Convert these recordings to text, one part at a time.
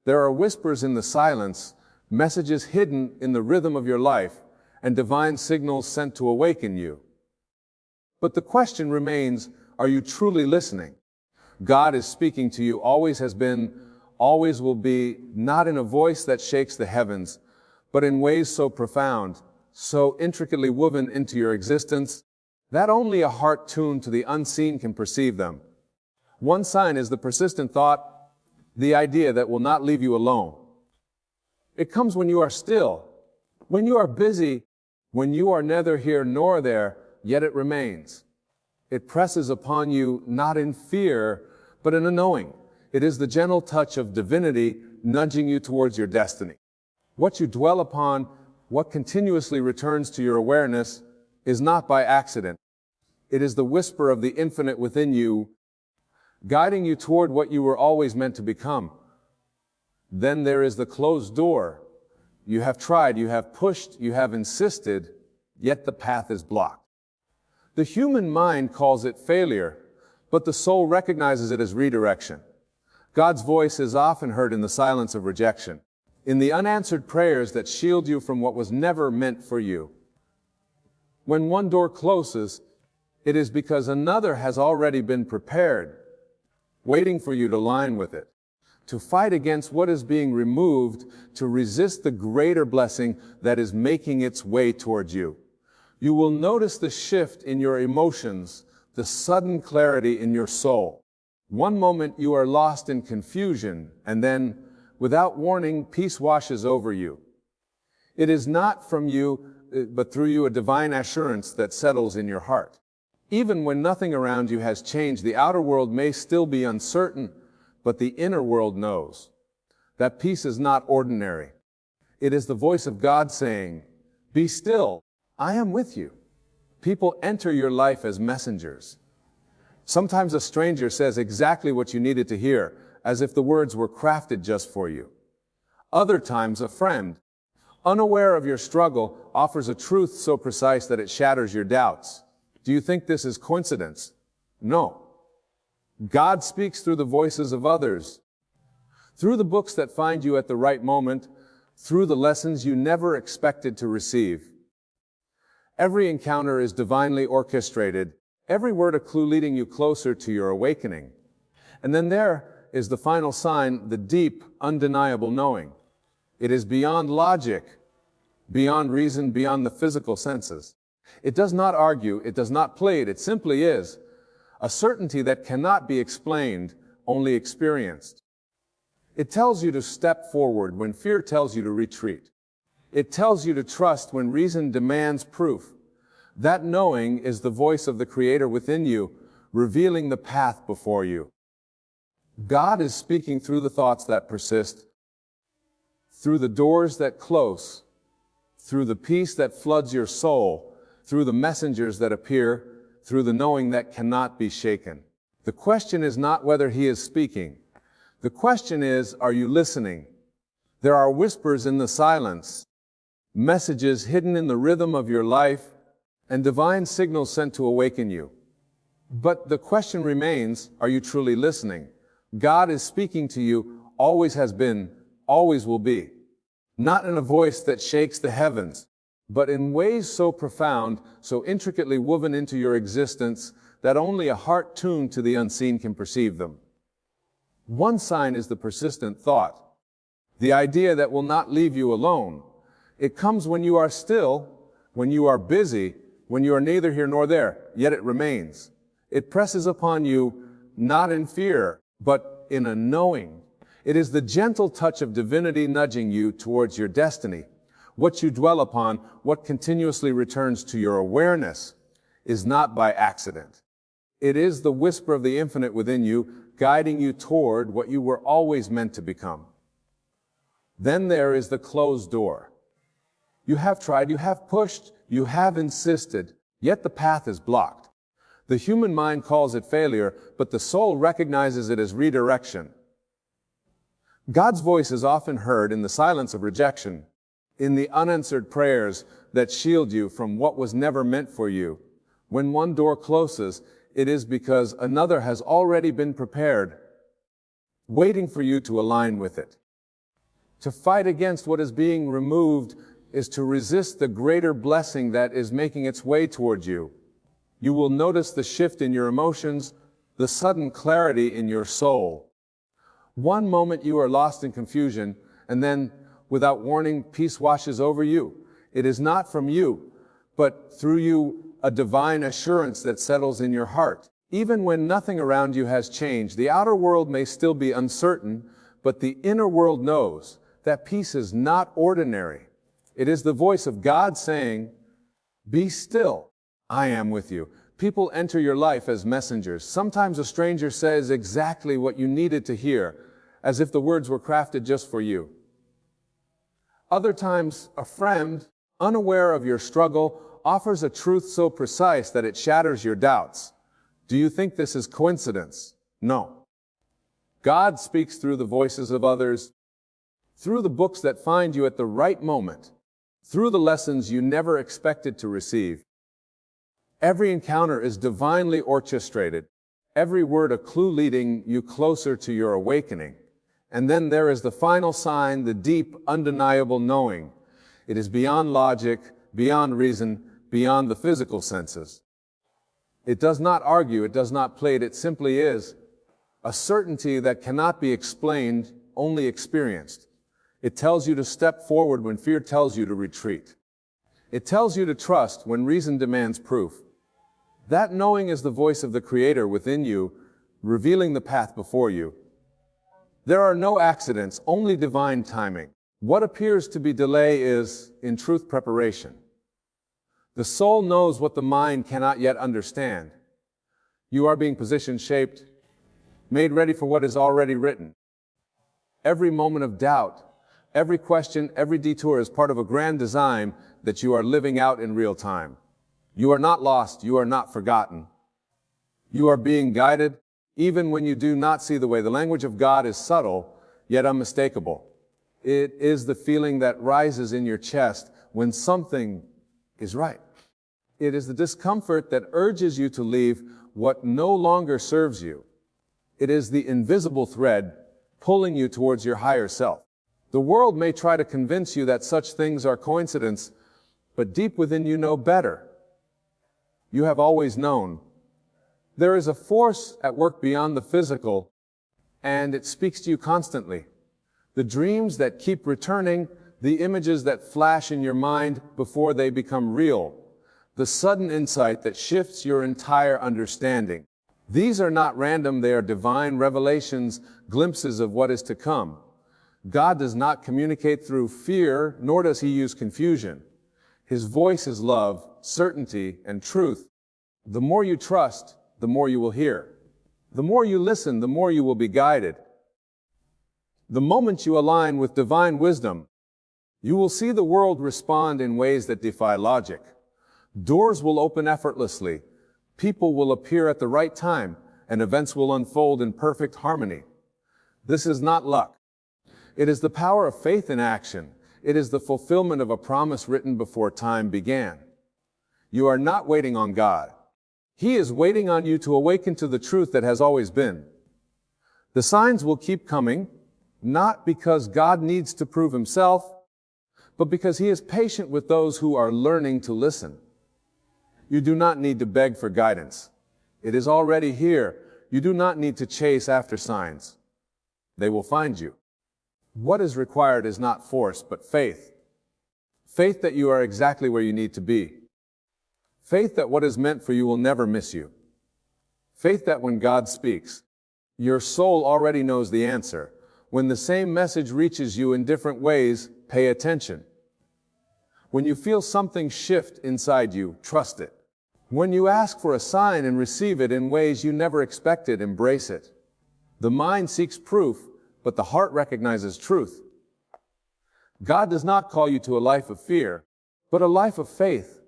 There are whispers in the silence, messages hidden in the rhythm of your life, and divine signals sent to awaken you. But the question remains, are you truly listening? God is speaking to you, always has been, always will be, not in a voice that shakes the heavens, but in ways so profound, so intricately woven into your existence, that only a heart tuned to the unseen can perceive them. One sign is the persistent thought, the idea that will not leave you alone. It comes when you are still, when you are busy, when you are neither here nor there, yet it remains. It presses upon you not in fear, but in a knowing. It is the gentle touch of divinity nudging you towards your destiny. What you dwell upon, what continuously returns to your awareness, is not by accident. It is the whisper of the infinite within you, guiding you toward what you were always meant to become. Then there is the closed door. You have tried, you have pushed, you have insisted, yet the path is blocked. The human mind calls it failure, but the soul recognizes it as redirection. God's voice is often heard in the silence of rejection, in the unanswered prayers that shield you from what was never meant for you. When one door closes, it is because another has already been prepared, waiting for you to align with it, to fight against what is being removed, to resist the greater blessing that is making its way towards you. You will notice the shift in your emotions, the sudden clarity in your soul. One moment you are lost in confusion, and then, without warning, peace washes over you. It is not from you, but through you a divine assurance that settles in your heart. Even when nothing around you has changed, the outer world may still be uncertain, but the inner world knows. That peace is not ordinary. It is the voice of God saying, "Be still, I am with you." People enter your life as messengers. Sometimes a stranger says exactly what you needed to hear, as if the words were crafted just for you. Other times a friend, unaware of your struggle, offers a truth so precise that it shatters your doubts. Do you think this is coincidence? No. God speaks through the voices of others, through the books that find you at the right moment, through the lessons you never expected to receive. Every encounter is divinely orchestrated, every word a clue leading you closer to your awakening. And then there is the final sign, the deep, undeniable knowing. It is beyond logic, beyond reason, beyond the physical senses. It does not argue, it does not plead, it simply is a certainty that cannot be explained, only experienced. It tells you to step forward when fear tells you to retreat. It tells you to trust when reason demands proof. That knowing is the voice of the Creator within you, revealing the path before you. God is speaking through the thoughts that persist, through the doors that close, through the peace that floods your soul, through the messengers that appear, through the knowing that cannot be shaken. The question is not whether He is speaking. The question is, are you listening? There are whispers in the silence, messages hidden in the rhythm of your life, and divine signals sent to awaken you. But the question remains, are you truly listening? God is speaking to you, always has been, always will be. Not in a voice that shakes the heavens, but in ways so profound, so intricately woven into your existence, that only a heart tuned to the unseen can perceive them. One sign is the persistent thought, the idea that will not leave you alone. It comes when you are still, when you are busy, when you are neither here nor there, yet it remains. It presses upon you, not in fear, but in a knowing. It is the gentle touch of divinity nudging you towards your destiny. What you dwell upon, what continuously returns to your awareness, is not by accident. It is the whisper of the infinite within you, guiding you toward what you were always meant to become. Then there is the closed door. You have tried, you have pushed, you have insisted, yet the path is blocked. The human mind calls it failure, but the soul recognizes it as redirection. God's voice is often heard in the silence of rejection, in the unanswered prayers that shield you from what was never meant for you. When one door closes, it is because another has already been prepared, waiting for you to align with it. To fight against what is being removed is to resist the greater blessing that is making its way toward you. You will notice the shift in your emotions, the sudden clarity in your soul. One moment you are lost in confusion, and then, without warning, peace washes over you. It is not from you, but through you, a divine assurance that settles in your heart. Even when nothing around you has changed, the outer world may still be uncertain, but the inner world knows that peace is not ordinary. It is the voice of God saying, "Be still, I am with you." People enter your life as messengers. Sometimes a stranger says exactly what you needed to hear, as if the words were crafted just for you. Other times, a friend, unaware of your struggle, offers a truth so precise that it shatters your doubts. Do you think this is coincidence? No. God speaks through the voices of others, through the books that find you at the right moment, through the lessons you never expected to receive. Every encounter is divinely orchestrated, every word a clue leading you closer to your awakening. And then there is the final sign, the deep, undeniable knowing. It is beyond logic, beyond reason, beyond the physical senses. It does not argue, it does not plead, it simply is a certainty that cannot be explained, only experienced. It tells you to step forward when fear tells you to retreat. It tells you to trust when reason demands proof. That knowing is the voice of the Creator within you, revealing the path before you. There are no accidents, only divine timing. What appears to be delay is, in truth, preparation. The soul knows what the mind cannot yet understand. You are being positioned, shaped, made ready for what is already written. Every moment of doubt, every question, every detour is part of a grand design that you are living out in real time. You are not lost, you are not forgotten. You are being guided, even when you do not see the way. The language of God is subtle, yet unmistakable. It is the feeling that rises in your chest when something is right. It is the discomfort that urges you to leave what no longer serves you. It is the invisible thread pulling you towards your higher self. The world may try to convince you that such things are coincidence, but deep within you know better. You have always known. There is a force at work beyond the physical, and it speaks to you constantly. The dreams that keep returning, the images that flash in your mind before they become real, the sudden insight that shifts your entire understanding. These are not random, they are divine revelations, glimpses of what is to come. God does not communicate through fear, nor does he use confusion. His voice is love, certainty, and truth. The more you trust, the more you will hear. The more you listen, the more you will be guided. The moment you align with divine wisdom, you will see the world respond in ways that defy logic. Doors will open effortlessly, people will appear at the right time, and events will unfold in perfect harmony. This is not luck. It is the power of faith in action. It is the fulfillment of a promise written before time began. You are not waiting on God. He is waiting on you to awaken to the truth that has always been. The signs will keep coming, not because God needs to prove himself, but because he is patient with those who are learning to listen. You do not need to beg for guidance. It is already here. You do not need to chase after signs. They will find you. What is required is not force, but faith. Faith that you are exactly where you need to be. Faith that what is meant for you will never miss you. Faith that when God speaks, your soul already knows the answer. When the same message reaches you in different ways, pay attention. When you feel something shift inside you, trust it. When you ask for a sign and receive it in ways you never expected, embrace it. The mind seeks proof, but the heart recognizes truth. God does not call you to a life of fear, but a life of faith.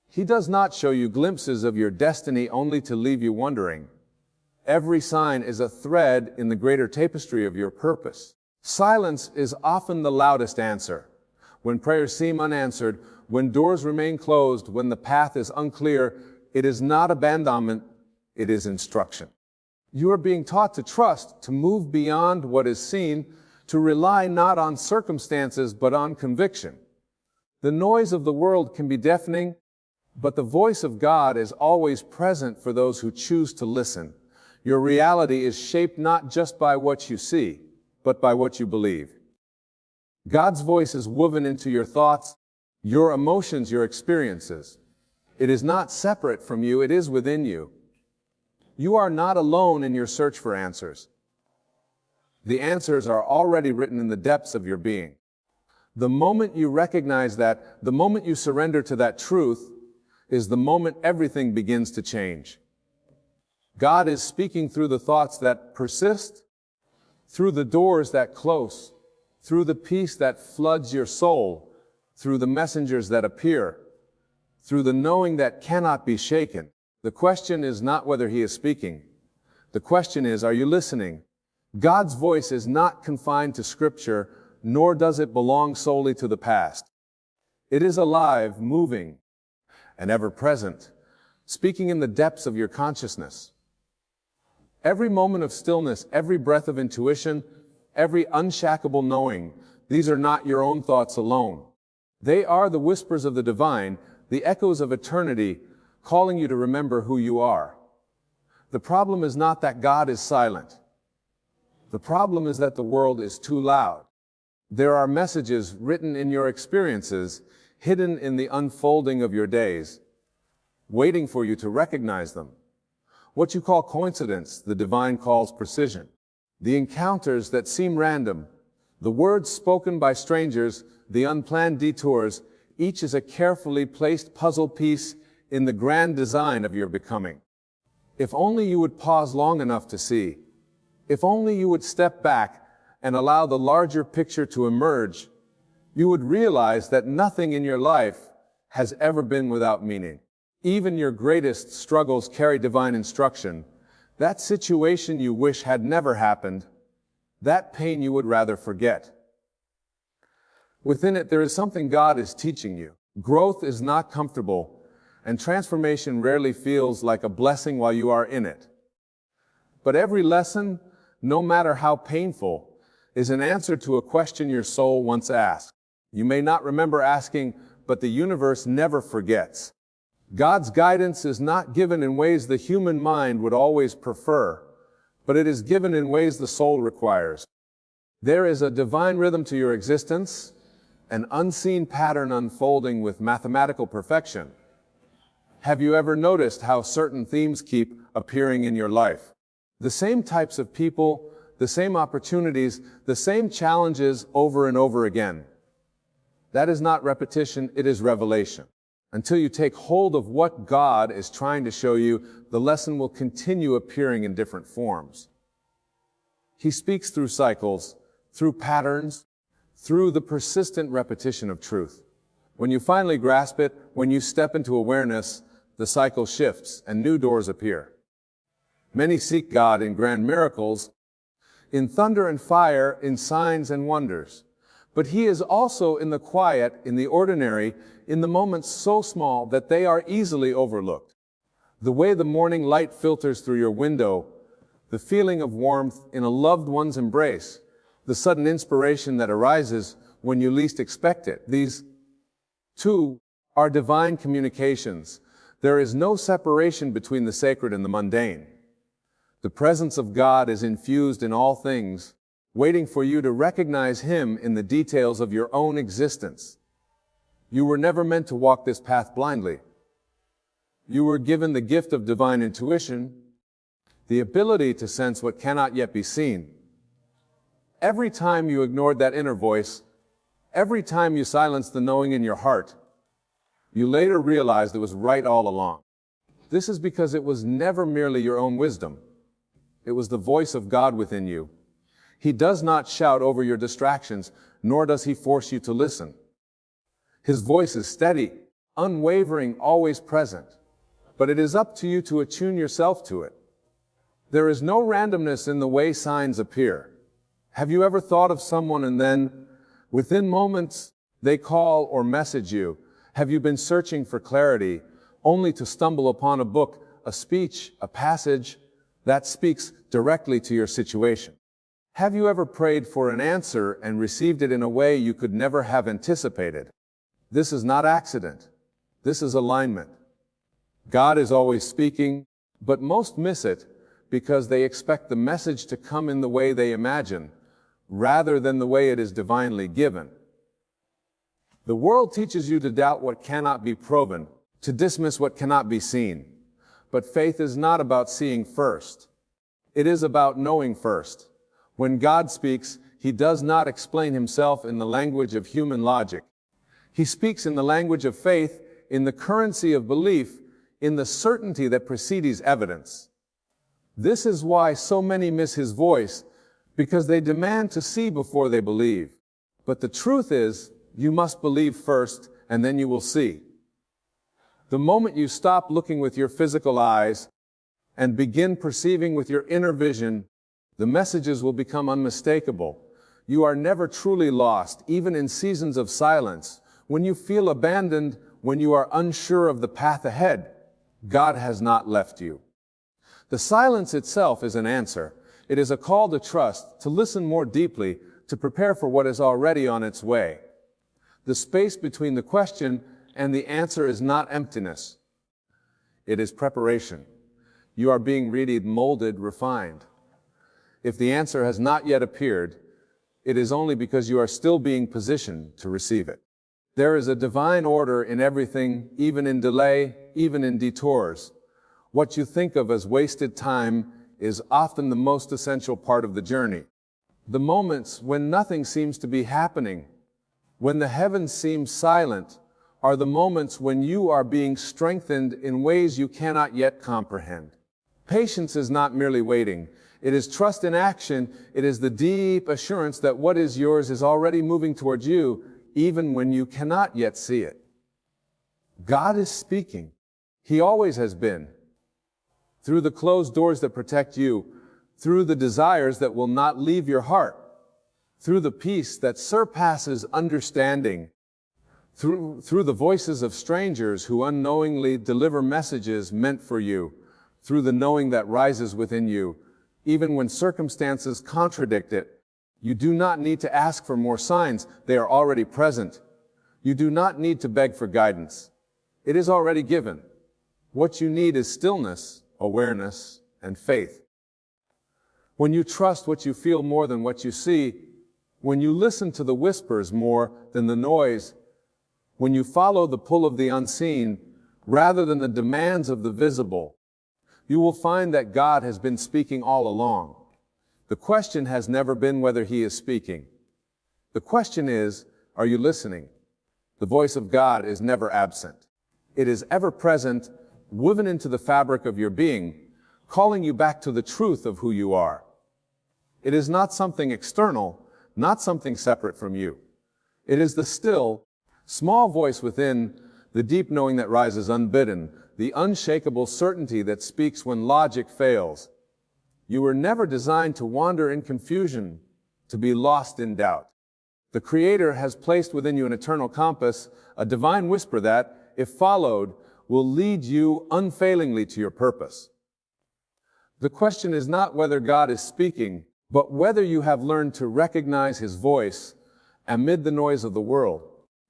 He does not show you glimpses of your destiny only to leave you wondering. Every sign is a thread in the greater tapestry of your purpose. Silence is often the loudest answer. When prayers seem unanswered, when doors remain closed, when the path is unclear, it is not abandonment, it is instruction. You are being taught to trust, to move beyond what is seen, to rely not on circumstances but on conviction. The noise of the world can be deafening, but the voice of God is always present for those who choose to listen. Your reality is shaped not just by what you see, but by what you believe. God's voice is woven into your thoughts, your emotions, your experiences. It is not separate from you, it is within you. You are not alone in your search for answers. The answers are already written in the depths of your being. The moment you recognize that, the moment you surrender to that truth, is the moment everything begins to change. God is speaking through the thoughts that persist, through the doors that close, through the peace that floods your soul, through the messengers that appear, through the knowing that cannot be shaken. The question is not whether He is speaking. The question is, are you listening? God's voice is not confined to Scripture, nor does it belong solely to the past. It is alive, moving, and ever present, speaking in the depths of your consciousness. Every moment of stillness, every breath of intuition, every unshackable knowing, these are not your own thoughts alone. They are the whispers of the divine, the echoes of eternity, calling you to remember who you are. The problem is not that God is silent. The problem is that the world is too loud. There are messages written in your experiences, hidden in the unfolding of your days, waiting for you to recognize them. What you call coincidence, the divine calls precision. The encounters that seem random, the words spoken by strangers, the unplanned detours, each is a carefully placed puzzle piece in the grand design of your becoming. If only you would pause long enough to see, if only you would step back and allow the larger picture to emerge, you would realize that nothing in your life has ever been without meaning. Even your greatest struggles carry divine instruction. That situation you wish had never happened, that pain you would rather forget. Within it, there is something God is teaching you. Growth is not comfortable, and transformation rarely feels like a blessing while you are in it. But every lesson, no matter how painful, is an answer to a question your soul once asked. You may not remember asking, but the universe never forgets. God's guidance is not given in ways the human mind would always prefer, but it is given in ways the soul requires. There is a divine rhythm to your existence, an unseen pattern unfolding with mathematical perfection. Have you ever noticed how certain themes keep appearing in your life? The same types of people, the same opportunities, the same challenges over and over again. That is not repetition, it is revelation. Until you take hold of what God is trying to show you, the lesson will continue appearing in different forms. He speaks through cycles, through patterns, through the persistent repetition of truth. When you finally grasp it, when you step into awareness, the cycle shifts and new doors appear. Many seek God in grand miracles, in thunder and fire, in signs and wonders. But He is also in the quiet, in the ordinary, in the moments so small that they are easily overlooked. The way the morning light filters through your window, the feeling of warmth in a loved one's embrace, the sudden inspiration that arises when you least expect it. These, too, are divine communications. There is no separation between the sacred and the mundane. The presence of God is infused in all things, waiting for you to recognize Him in the details of your own existence. You were never meant to walk this path blindly. You were given the gift of divine intuition, the ability to sense what cannot yet be seen. Every time you ignored that inner voice, every time you silenced the knowing in your heart, you later realized it was right all along. This is because it was never merely your own wisdom. It was the voice of God within you. He does not shout over your distractions, nor does He force you to listen. His voice is steady, unwavering, always present. But it is up to you to attune yourself to it. There is no randomness in the way signs appear. Have you ever thought of someone and then, within moments, they call or message you? Have you been searching for clarity, only to stumble upon a book, a speech, a passage that speaks directly to your situation? Have you ever prayed for an answer and received it in a way you could never have anticipated? This is not accident. This is alignment. God is always speaking, but most miss it because they expect the message to come in the way they imagine, rather than the way it is divinely given. The world teaches you to doubt what cannot be proven, to dismiss what cannot be seen. But faith is not about seeing first. It is about knowing first. When God speaks, He does not explain Himself in the language of human logic. He speaks in the language of faith, in the currency of belief, in the certainty that precedes evidence. This is why so many miss His voice, because they demand to see before they believe. But the truth is, you must believe first, and then you will see. The moment you stop looking with your physical eyes and begin perceiving with your inner vision, the messages will become unmistakable. You are never truly lost, even in seasons of silence. When you feel abandoned, when you are unsure of the path ahead, God has not left you. The silence itself is an answer. It is a call to trust, to listen more deeply, to prepare for what is already on its way. The space between the question and the answer is not emptiness. It is preparation. You are being readied, molded, refined. If the answer has not yet appeared, it is only because you are still being positioned to receive it. There is a divine order in everything, even in delay, even in detours. What you think of as wasted time is often the most essential part of the journey. The moments when nothing seems to be happening, when the heavens seem silent, are the moments when you are being strengthened in ways you cannot yet comprehend. Patience is not merely waiting. It is trust in action. It is the deep assurance that what is yours is already moving towards you, even when you cannot yet see it. God is speaking. He always has been. Through the closed doors that protect you, through the desires that will not leave your heart, through the peace that surpasses understanding, through the voices of strangers who unknowingly deliver messages meant for you, through the knowing that rises within you, even when circumstances contradict it. You do not need to ask for more signs. They are already present. You do not need to beg for guidance. It is already given. What you need is stillness, awareness, and faith. When you trust what you feel more than what you see, when you listen to the whispers more than the noise, when you follow the pull of the unseen rather than the demands of the visible, you will find that God has been speaking all along. The question has never been whether He is speaking. The question is, are you listening? The voice of God is never absent. It is ever present, woven into the fabric of your being, calling you back to the truth of who you are. It is not something external, not something separate from you. It is the still, small voice within, the deep knowing that rises unbidden, the unshakable certainty that speaks when logic fails. You were never designed to wander in confusion, to be lost in doubt. The Creator has placed within you an eternal compass, a divine whisper that, if followed, will lead you unfailingly to your purpose. The question is not whether God is speaking, but whether you have learned to recognize His voice amid the noise of the world.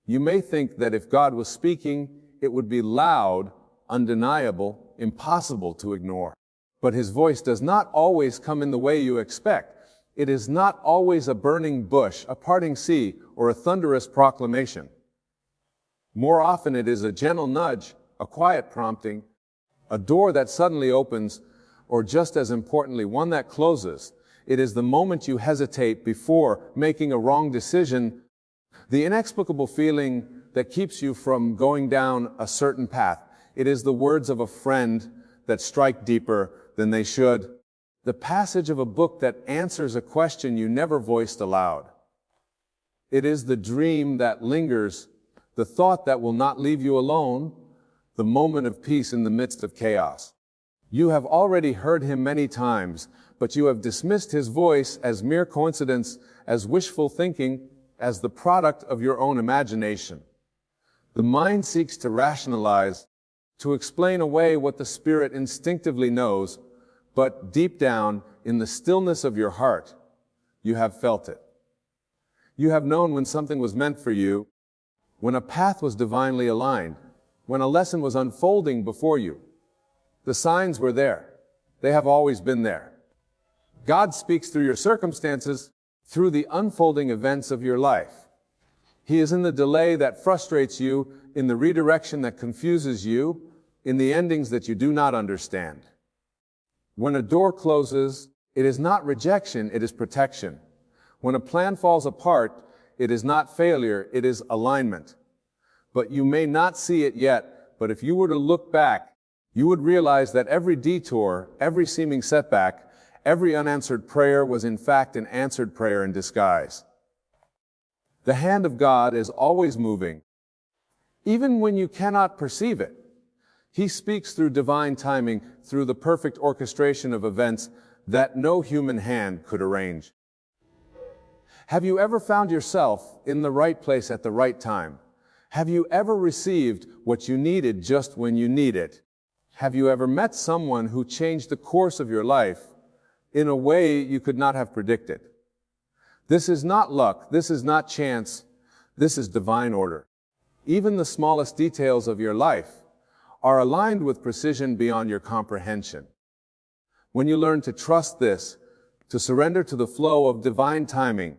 You may think that if God was speaking, it would be loud, undeniable, impossible to ignore. But His voice does not always come in the way you expect. It is not always a burning bush, a parting sea, or a thunderous proclamation. More often it is a gentle nudge, a quiet prompting, a door that suddenly opens, or just as importantly, one that closes. It is the moment you hesitate before making a wrong decision, the inexplicable feeling that keeps you from going down a certain path. It is the words of a friend that strike deeper than they should, the passage of a book that answers a question you never voiced aloud. It is the dream that lingers, the thought that will not leave you alone, the moment of peace in the midst of chaos. You have already heard Him many times, but you have dismissed His voice as mere coincidence, as wishful thinking, as the product of your own imagination. The mind seeks to rationalize, to explain away what the Spirit instinctively knows, but deep down, in the stillness of your heart, you have felt it. You have known when something was meant for you, when a path was divinely aligned, when a lesson was unfolding before you. The signs were there. They have always been there. God speaks through your circumstances, through the unfolding events of your life. He is in the delay that frustrates you, in the redirection that confuses you, in the endings that you do not understand. When a door closes, it is not rejection, it is protection. When a plan falls apart, it is not failure, it is alignment. But you may not see it yet, but if you were to look back, you would realize that every detour, every seeming setback, every unanswered prayer was in fact an answered prayer in disguise. The hand of God is always moving, even when you cannot perceive it. He speaks through divine timing, through the perfect orchestration of events that no human hand could arrange. Have you ever found yourself in the right place at the right time? Have you ever received what you needed just when you need it? Have you ever met someone who changed the course of your life in a way you could not have predicted? This is not luck, this is not chance, this is divine order. Even the smallest details of your life are aligned with precision beyond your comprehension. When you learn to trust this, to surrender to the flow of divine timing,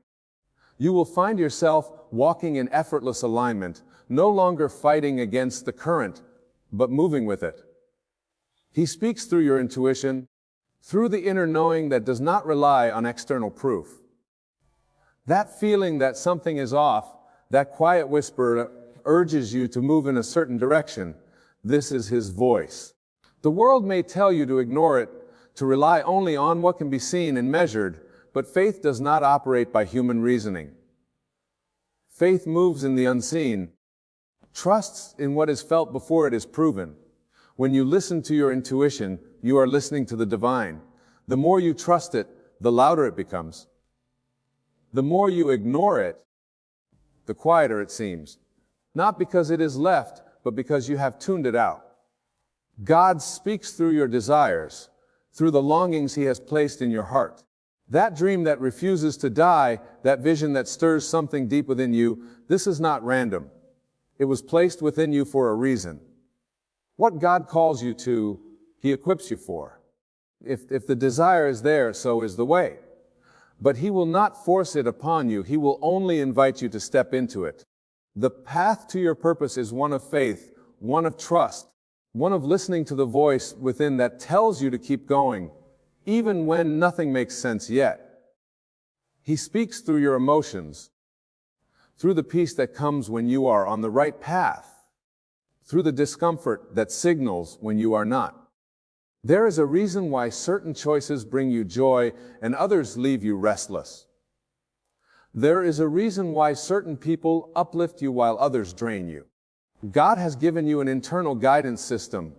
you will find yourself walking in effortless alignment, no longer fighting against the current, but moving with it. He speaks through your intuition, through the inner knowing that does not rely on external proof. That feeling that something is off, that quiet whisper urges you to move in a certain direction. This is His voice. The world may tell you to ignore it, to rely only on what can be seen and measured, but faith does not operate by human reasoning. Faith moves in the unseen, trusts in what is felt before it is proven. When you listen to your intuition, you are listening to the divine. The more you trust it, the louder it becomes. The more you ignore it, the quieter it seems. Not because it is left, but because you have tuned it out. God speaks through your desires, through the longings He has placed in your heart. That dream that refuses to die, that vision that stirs something deep within you, this is not random. It was placed within you for a reason. What God calls you to, He equips you for. If the desire is there, so is the way. But He will not force it upon you. He will only invite you to step into it. The path to your purpose is one of faith, one of trust, one of listening to the voice within that tells you to keep going, even when nothing makes sense yet. He speaks through your emotions, through the peace that comes when you are on the right path, through the discomfort that signals when you are not. There is a reason why certain choices bring you joy and others leave you restless. There is a reason why certain people uplift you while others drain you. God has given you an internal guidance system,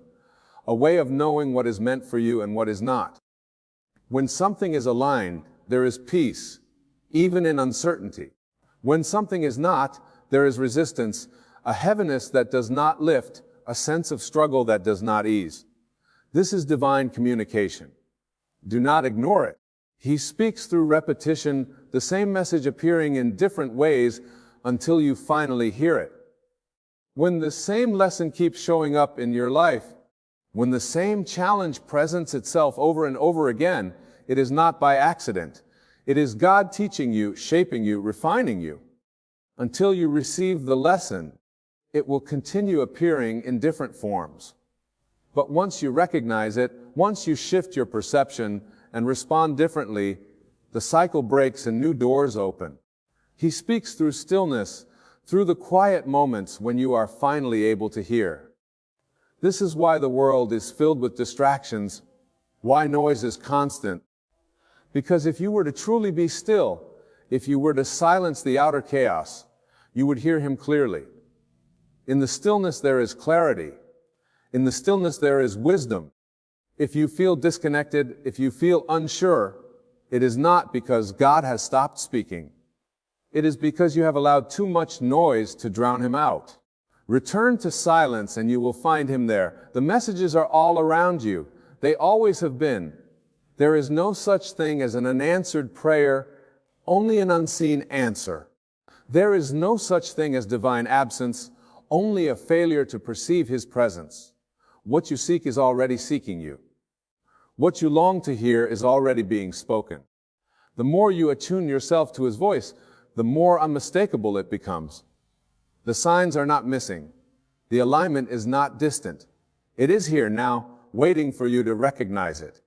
a way of knowing what is meant for you and what is not. When something is aligned, there is peace, even in uncertainty. When something is not, there is resistance, a heaviness that does not lift, a sense of struggle that does not ease. This is divine communication. Do not ignore it. He speaks through repetition, the same message appearing in different ways until you finally hear it. When the same lesson keeps showing up in your life, when the same challenge presents itself over and over again, it is not by accident. It is God teaching you, shaping you, refining you. Until you receive the lesson, it will continue appearing in different forms. But once you recognize it, once you shift your perception and respond differently, the cycle breaks and new doors open. He speaks through stillness, through the quiet moments when you are finally able to hear. This is why the world is filled with distractions, why noise is constant. Because if you were to truly be still, if you were to silence the outer chaos, you would hear Him clearly. In the stillness there is clarity. In the stillness there is wisdom. If you feel disconnected, if you feel unsure, it is not because God has stopped speaking. It is because you have allowed too much noise to drown Him out. Return to silence and you will find Him there. The messages are all around you. They always have been. There is no such thing as an unanswered prayer, only an unseen answer. There is no such thing as divine absence, only a failure to perceive His presence. What you seek is already seeking you. What you long to hear is already being spoken. The more you attune yourself to His voice, the more unmistakable it becomes. The signs are not missing. The alignment is not distant. It is here now, waiting for you to recognize it.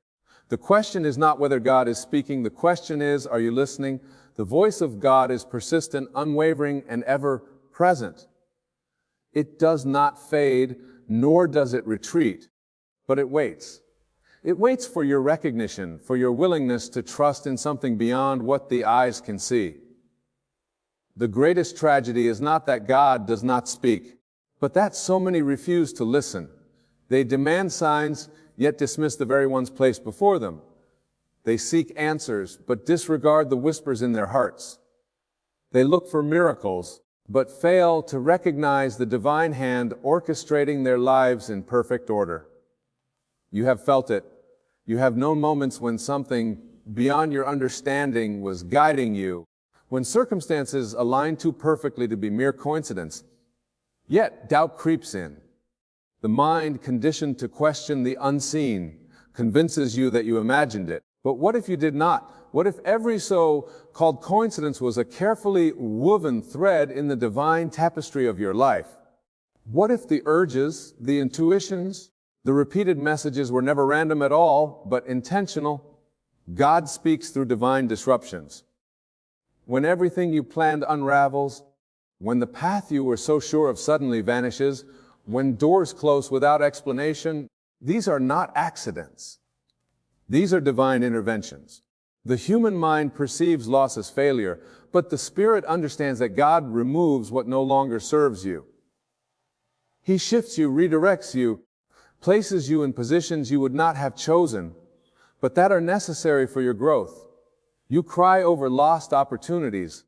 The question is not whether God is speaking. The question is, are you listening? The voice of God is persistent, unwavering, and ever present. It does not fade, nor does it retreat, but it waits. It waits for your recognition, for your willingness to trust in something beyond what the eyes can see. The greatest tragedy is not that God does not speak, but that so many refuse to listen. They demand signs, yet dismiss the very ones placed before them. They seek answers, but disregard the whispers in their hearts. They look for miracles, but fail to recognize the divine hand orchestrating their lives in perfect order. You have felt it. You have known moments when something beyond your understanding was guiding you, when circumstances aligned too perfectly to be mere coincidence. Yet doubt creeps in. The mind, conditioned to question the unseen, convinces you that you imagined it. But what if you did not? What if every so-called coincidence was a carefully woven thread in the divine tapestry of your life? What if the urges, the intuitions, the repeated messages were never random at all, but intentional? God speaks through divine disruptions. When everything you planned unravels, when the path you were so sure of suddenly vanishes, when doors close without explanation, these are not accidents. These are divine interventions. The human mind perceives loss as failure, but the Spirit understands that God removes what no longer serves you. He shifts you, redirects you, places you in positions you would not have chosen, but that are necessary for your growth. You cry over lost opportunities,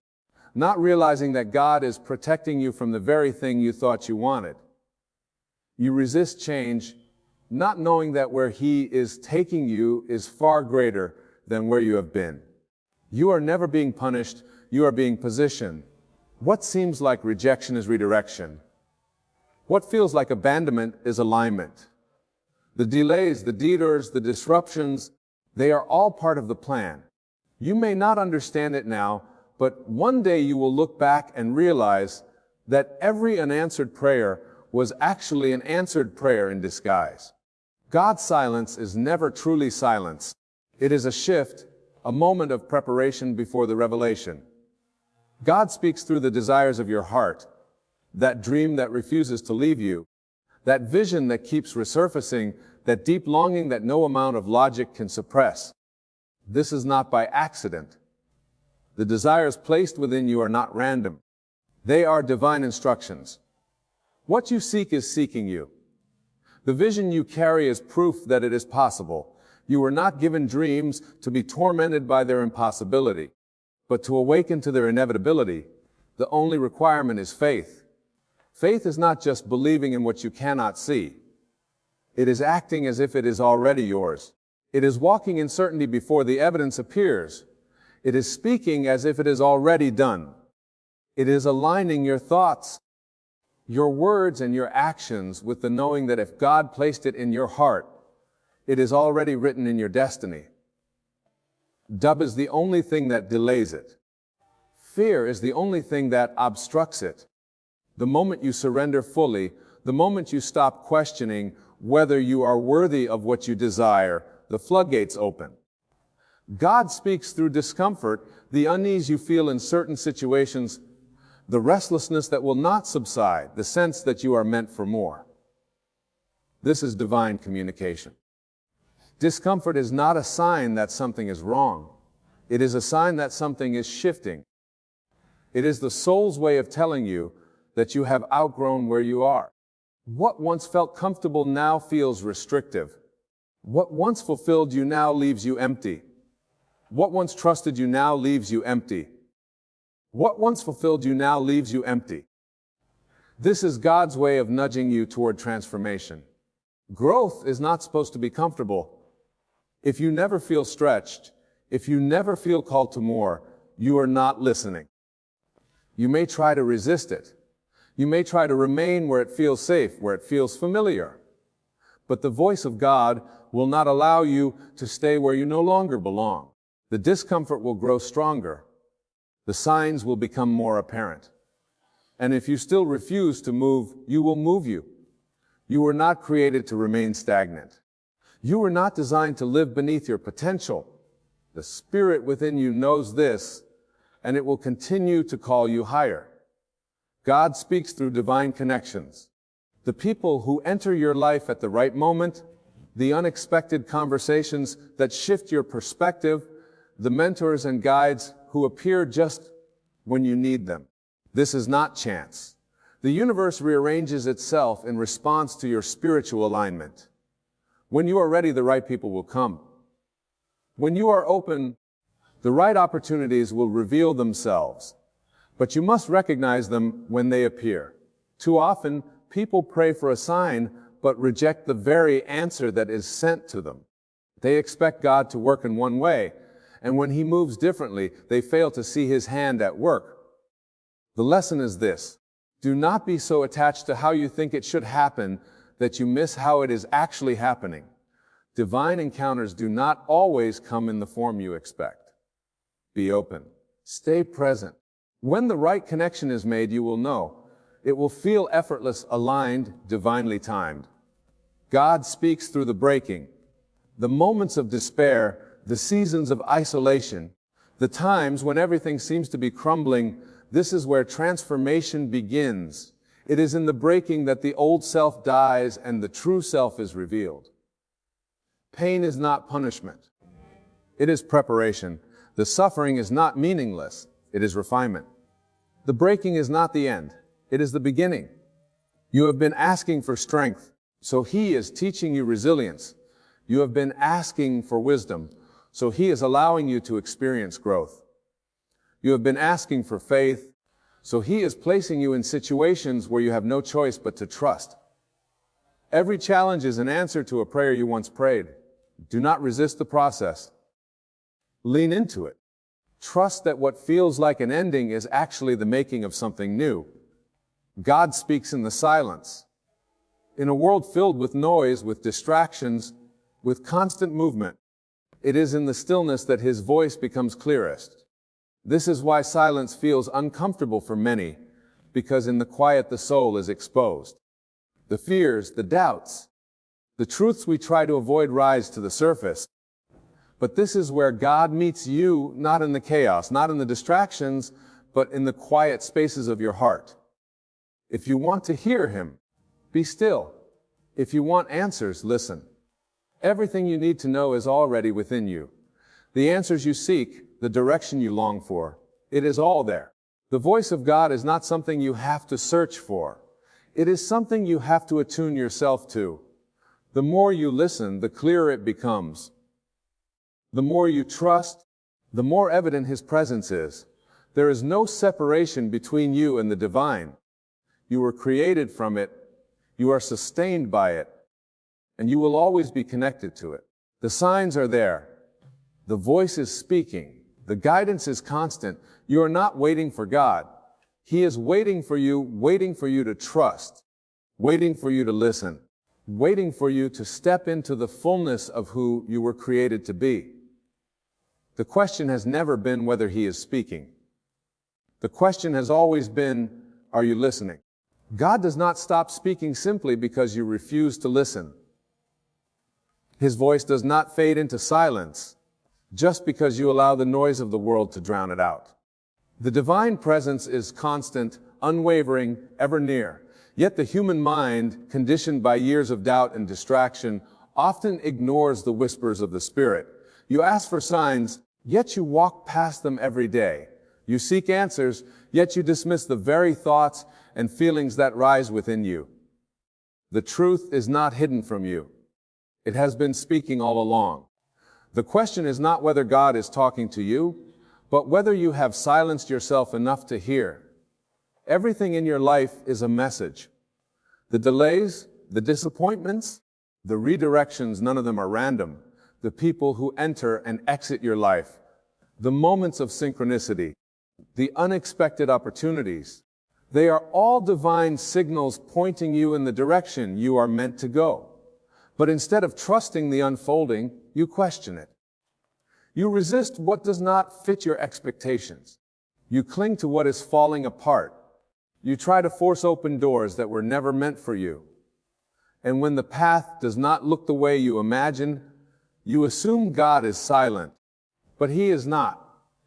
not realizing that God is protecting you from the very thing you thought you wanted. You resist change, not knowing that where He is taking you is far greater than where you have been. You are never being punished, you are being positioned. What seems like rejection is redirection. What feels like abandonment is alignment. The delays, the detours, the disruptions, they are all part of the plan. You may not understand it now, but one day you will look back and realize that every unanswered prayer was actually an answered prayer in disguise. God's silence is never truly silence. It is a shift, a moment of preparation before the revelation. God speaks through the desires of your heart, that dream that refuses to leave you, that vision that keeps resurfacing, that deep longing that no amount of logic can suppress. This is not by accident. The desires placed within you are not random. They are divine instructions. What you seek is seeking you. The vision you carry is proof that it is possible. You were not given dreams to be tormented by their impossibility, but to awaken to their inevitability. The only requirement is faith. Faith is not just believing in what you cannot see. It is acting as if it is already yours. It is walking in certainty before the evidence appears. It is speaking as if it is already done. It is aligning your thoughts, your words, and your actions with the knowing that if God placed it in your heart, it is already written in your destiny. Doubt is the only thing that delays it. Fear is the only thing that obstructs it. The moment you surrender fully, the moment you stop questioning whether you are worthy of what you desire, the floodgates open. God speaks through discomfort, the unease you feel in certain situations, the restlessness that will not subside, the sense that you are meant for more. This is divine communication. Discomfort is not a sign that something is wrong. It is a sign that something is shifting. It is the soul's way of telling you that you have outgrown where you are. What once felt comfortable now feels restrictive. What once fulfilled you now leaves you empty. What once trusted you now leaves you empty. What once fulfilled you now leaves you empty. This is God's way of nudging you toward transformation. Growth is not supposed to be comfortable. If you never feel stretched, if you never feel called to more, you are not listening. You may try to resist it. You may try to remain where it feels safe, where it feels familiar. But the voice of God will not allow you to stay where you no longer belong. The discomfort will grow stronger. The signs will become more apparent. And if you still refuse to move, you will move you. You were not created to remain stagnant. You were not designed to live beneath your potential. The Spirit within you knows this, and it will continue to call you higher. God speaks through divine connections. The people who enter your life at the right moment, the unexpected conversations that shift your perspective, the mentors and guides who appear just when you need them. This is not chance. The universe rearranges itself in response to your spiritual alignment. When you are ready, the right people will come. When you are open, the right opportunities will reveal themselves. But you must recognize them when they appear. Too often, people pray for a sign, but reject the very answer that is sent to them. They expect God to work in one way, and when He moves differently, they fail to see His hand at work. The lesson is this: do not be so attached to how you think it should happen that you miss how it is actually happening. Divine encounters do not always come in the form you expect. Be open. Stay present. When the right connection is made, you will know. It will feel effortless, aligned, divinely timed. God speaks through the breaking, the moments of despair, the seasons of isolation, the times when everything seems to be crumbling. This is where transformation begins. It is in the breaking that the old self dies and the true self is revealed. Pain is not punishment. It is preparation. The suffering is not meaningless. It is refinement. The breaking is not the end. It is the beginning. You have been asking for strength, so He is teaching you resilience. You have been asking for wisdom, so He is allowing you to experience growth. You have been asking for faith, so He is placing you in situations where you have no choice but to trust. Every challenge is an answer to a prayer you once prayed. Do not resist the process. Lean into it. Trust that what feels like an ending is actually the making of something new. God speaks in the silence. In a world filled with noise, with distractions, with constant movement, it is in the stillness that His voice becomes clearest. This is why silence feels uncomfortable for many, because in the quiet the soul is exposed. The fears, the doubts, the truths we try to avoid rise to the surface. But this is where God meets you, not in the chaos, not in the distractions, but in the quiet spaces of your heart. If you want to hear Him, be still. If you want answers, listen. Everything you need to know is already within you. The answers you seek, the direction you long for, it is all there. The voice of God is not something you have to search for. It is something you have to attune yourself to. The more you listen, the clearer it becomes. The more you trust, the more evident His presence is. There is no separation between you and the divine. You were created from it, you are sustained by it, and you will always be connected to it. The signs are there. The voice is speaking. The guidance is constant. You are not waiting for God. He is waiting for you to trust, waiting for you to listen, waiting for you to step into the fullness of who you were created to be. The question has never been whether He is speaking. The question has always been, are you listening? God does not stop speaking simply because you refuse to listen. His voice does not fade into silence just because you allow the noise of the world to drown it out. The divine presence is constant, unwavering, ever near. Yet the human mind, conditioned by years of doubt and distraction, often ignores the whispers of the Spirit. You ask for signs, yet you walk past them every day. You seek answers, yet you dismiss the very thoughts and feelings that rise within you. The truth is not hidden from you. It has been speaking all along. The question is not whether God is talking to you, but whether you have silenced yourself enough to hear. Everything in your life is a message. The delays, the disappointments, the redirections, none of them are random. The people who enter and exit your life, the moments of synchronicity, the unexpected opportunities. They are all divine signals pointing you in the direction you are meant to go. But instead of trusting the unfolding, you question it. You resist what does not fit your expectations. You cling to what is falling apart. You try to force open doors that were never meant for you. And when the path does not look the way you imagined, you assume God is silent. But He is not.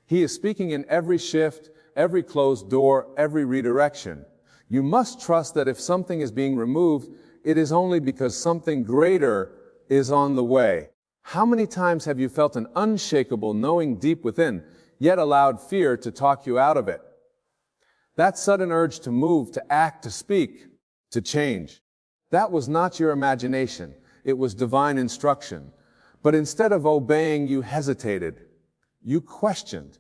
He is speaking in every shift, every closed door, every redirection. You must trust that if something is being removed, it is only because something greater is on the way. How many times have you felt an unshakable knowing deep within, yet allowed fear to talk you out of it? That sudden urge to move, to act, to speak, to change. That was not your imagination. It was divine instruction. But instead of obeying, you hesitated. You questioned.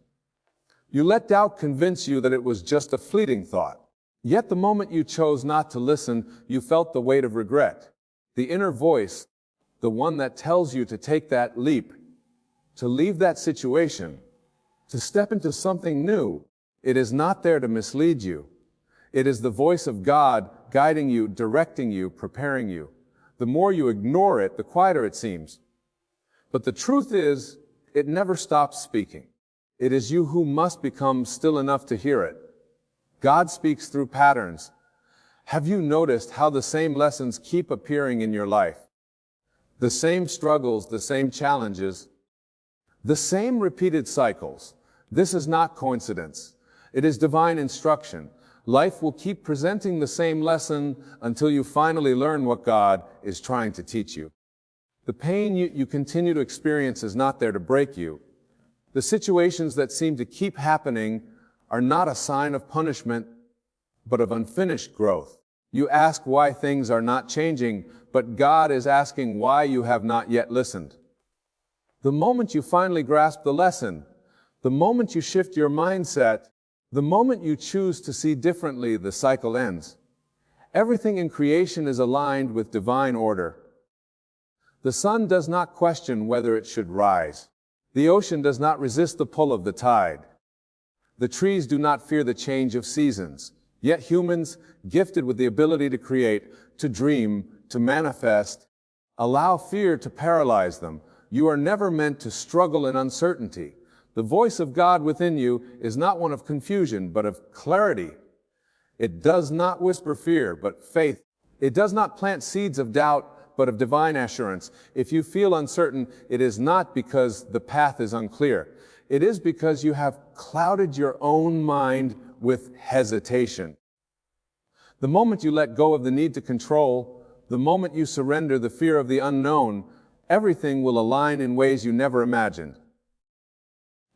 You let doubt convince you that it was just a fleeting thought. Yet the moment you chose not to listen, you felt the weight of regret. The inner voice, the one that tells you to take that leap, to leave that situation, to step into something new. It is not there to mislead you. It is the voice of God guiding you, directing you, preparing you. The more you ignore it, the quieter it seems. But the truth is, it never stops speaking. It is you who must become still enough to hear it. God speaks through patterns. Have you noticed how the same lessons keep appearing in your life? The same struggles, the same challenges, the same repeated cycles. This is not coincidence. It is divine instruction. Life will keep presenting the same lesson until you finally learn what God is trying to teach you. The pain you continue to experience is not there to break you. The situations that seem to keep happening are not a sign of punishment, but of unfinished growth. You ask why things are not changing, but God is asking why you have not yet listened. The moment you finally grasp the lesson, the moment you shift your mindset, the moment you choose to see differently, the cycle ends. Everything in creation is aligned with divine order. The sun does not question whether it should rise. The ocean does not resist the pull of the tide. The trees do not fear the change of seasons. Yet humans, gifted with the ability to create, to dream, to manifest, allow fear to paralyze them. You are never meant to struggle in uncertainty. The voice of God within you is not one of confusion, but of clarity. It does not whisper fear, but faith. It does not plant seeds of doubt, but of divine assurance. If you feel uncertain, it is not because the path is unclear. It is because you have clouded your own mind with hesitation. The moment you let go of the need to control, the moment you surrender the fear of the unknown, everything will align in ways you never imagined.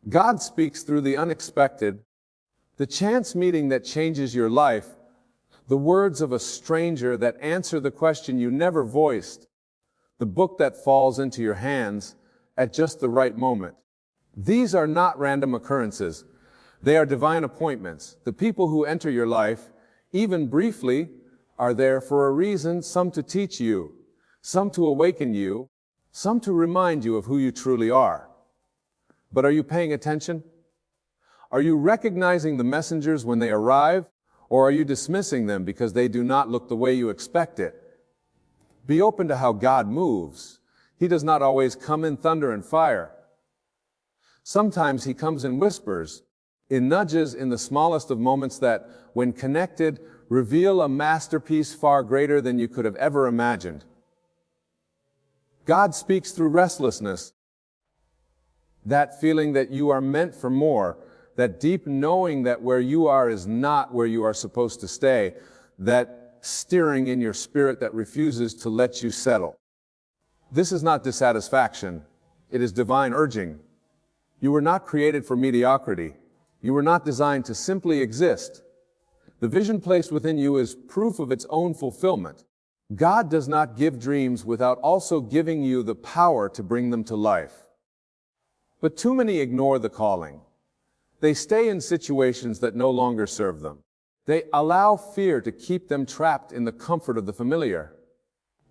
God speaks through the unexpected, the chance meeting that changes your life, the words of a stranger that answer the question you never voiced, the book that falls into your hands at just the right moment. These are not random occurrences. They are divine appointments. The people who enter your life, even briefly, are there for a reason, some to teach you, some to awaken you, some to remind you of who you truly are. But are you paying attention? Are you recognizing the messengers when they arrive, or are you dismissing them because they do not look the way you expect it? Be open to how God moves. He does not always come in thunder and fire. Sometimes He comes in whispers, in nudges, in the smallest of moments that, when connected, reveal a masterpiece far greater than you could have ever imagined. God speaks through restlessness, that feeling that you are meant for more, that deep knowing that where you are is not where you are supposed to stay, that stirring in your spirit that refuses to let you settle. This is not dissatisfaction. It is divine urging. You were not created for mediocrity. You were not designed to simply exist. The vision placed within you is proof of its own fulfillment. God does not give dreams without also giving you the power to bring them to life. But too many ignore the calling. They stay in situations that no longer serve them. They allow fear to keep them trapped in the comfort of the familiar.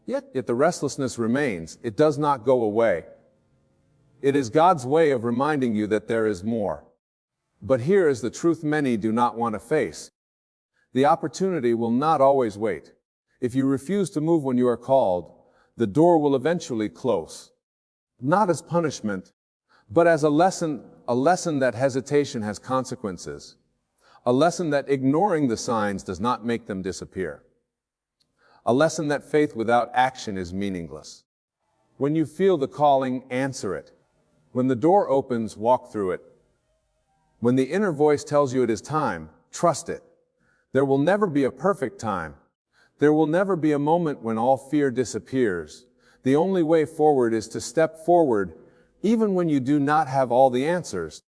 Yet the restlessness remains. It does not go away. It is God's way of reminding you that there is more. But here is the truth many do not want to face. The opportunity will not always wait. If you refuse to move when you are called, the door will eventually close. Not as punishment, but as a lesson that hesitation has consequences. A lesson that ignoring the signs does not make them disappear. A lesson that faith without action is meaningless. When you feel the calling, answer it. When the door opens, walk through it. When the inner voice tells you it is time, trust it. There will never be a perfect time. There will never be a moment when all fear disappears. The only way forward is to step forward, even when you do not have all the answers.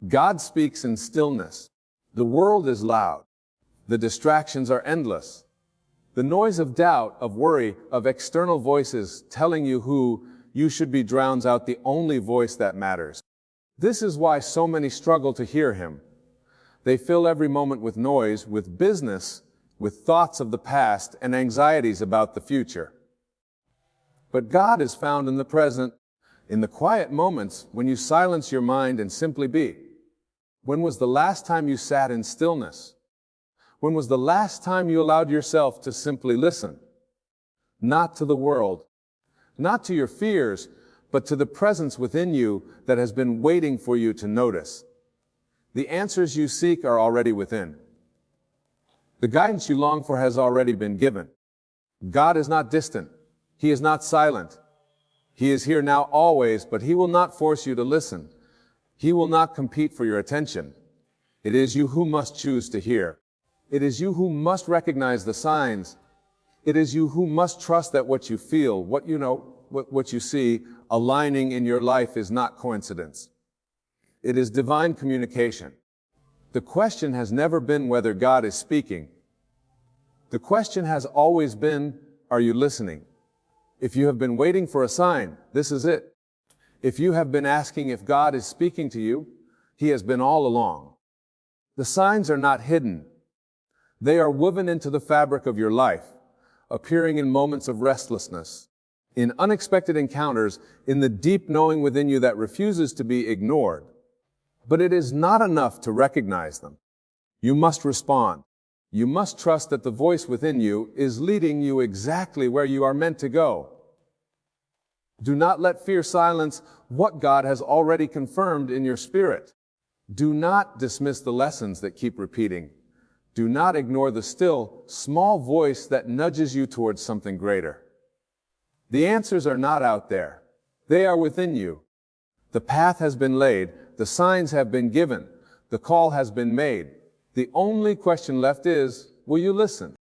God speaks in stillness. The world is loud. The distractions are endless. The noise of doubt, of worry, of external voices telling you who you should be drowns out the only voice that matters. This is why so many struggle to hear Him. They fill every moment with noise, with business, with thoughts of the past and anxieties about the future. But God is found in the present, in the quiet moments when you silence your mind and simply be. When was the last time you sat in stillness? When was the last time you allowed yourself to simply listen? Not to the world, not to your fears, but to the presence within you that has been waiting for you to notice. The answers you seek are already within. The guidance you long for has already been given. God is not distant. He is not silent. He is here now always, but He will not force you to listen. He will not compete for your attention. It is you who must choose to hear. It is you who must recognize the signs. It is you who must trust that what you feel, what you know, what you see, aligning in your life is not coincidence. It is divine communication. The question has never been whether God is speaking. The question has always been, are you listening? If you have been waiting for a sign, this is it. If you have been asking if God is speaking to you, He has been all along. The signs are not hidden. They are woven into the fabric of your life, appearing in moments of restlessness, in unexpected encounters, in the deep knowing within you that refuses to be ignored. But it is not enough to recognize them. You must respond. You must trust that the voice within you is leading you exactly where you are meant to go. Do not let fear silence what God has already confirmed in your spirit. Do not dismiss the lessons that keep repeating. Do not ignore the still, small voice that nudges you towards something greater. The answers are not out there. They are within you. The path has been laid. The signs have been given. The call has been made. The only question left is, will you listen?